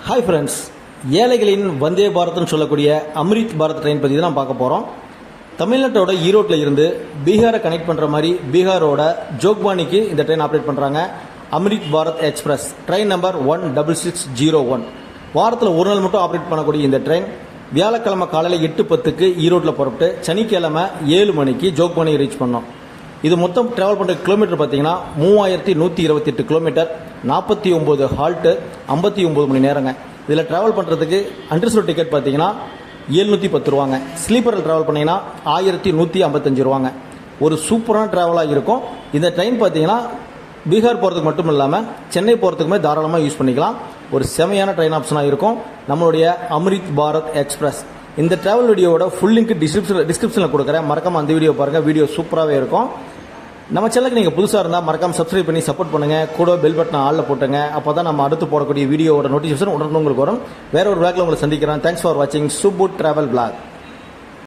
Hi friends, ஏழைகளின் வந்தே பாரத்னு சொல்லக்கூடிய Amrit Bharat train பற்றி தான் பார்க்க போகிறோம். தமிழ்நாட்டோட ஈரோட்டில் இருந்து பீகாரை கனெக்ட் பண்ணுற மாதிரி பீகாரோட ஜோக்பானிக்கு இந்த ட்ரெயின் ஆப்ரேட் பண்ணுறாங்க. Amrit Bharat express train number 16601. வாரத்தில் ஒரு நாள் மட்டும் ஆப்ரேட் பண்ணக்கூடிய இந்த ட்ரெயின் வியாழக்கிழமை காலையில் 8:10க்கு ஈரோட்டில் புறப்பட்டு சனிக்கிழமை 7 மணிக்கு ஜோக்பானி ரீச் பண்ணோம். இது மொத்தம் ட்ராவல் பண்ணுற கிலோமீட்டர் பார்த்தீங்கன்னா 3128 கிலோமீட்டர், 49 ஹால்ட்டு, 59 மணி நேரங்க. இதில் ட்ராவல் பண்ணுறதுக்கு அண்டர்ஸ்டோர் டிக்கெட் பார்த்தீங்கன்னா 710 ரூபாங்க. ஸ்லீப்பரில் ட்ராவல் பண்ணிங்கன்னா 1155 ரூபாங்க. ஒரு சூப்பரான ட்ராவலாக இருக்கும். இந்த ட்ரெயின் பார்த்தீங்கன்னா பீகார் போகிறதுக்கு மட்டும் இல்லாமல் சென்னை போகிறதுக்குமே தாராளமாக யூஸ் பண்ணிக்கலாம். ஒரு செமையான ட்ரெயின் ஆப்ஷனாக இருக்கும் நம்மளுடைய அம்ரித் பாரத் எக்ஸ்பிரஸ். இந்த ட்ராவல் வீடியோவோட ஃபுல் லிங்க் டிஸ்கிரிப்ஷனில் கொடுக்குறேன். மறக்காமல் அந்த வீடியோ பாருங்கள். வீடியோ சூப்பராகவே இருக்கும். நம்ம சேனலுக்கு நீங்கள் புதுசாக இருந்தால் மறக்காமல் சப்ஸ்கிரைப் பண்ணி சப்போர்ட் பண்ணுங்கள். கூட பெல் பட்டனை ஆளில் போட்டுங்க. அப்போ தான் நம்ம அடுத்து போடக்கூடிய வீடியோவோட நோட்டிஃபிகேஷன் உடனே உங்களுக்கு வரும். வேற ஒரு விளாக்ல உங்களை சந்திக்கிறேன். தேங்க்ஸ் ஃபார் வாட்சிங் சுப்பு டிராவல் பிளாக்.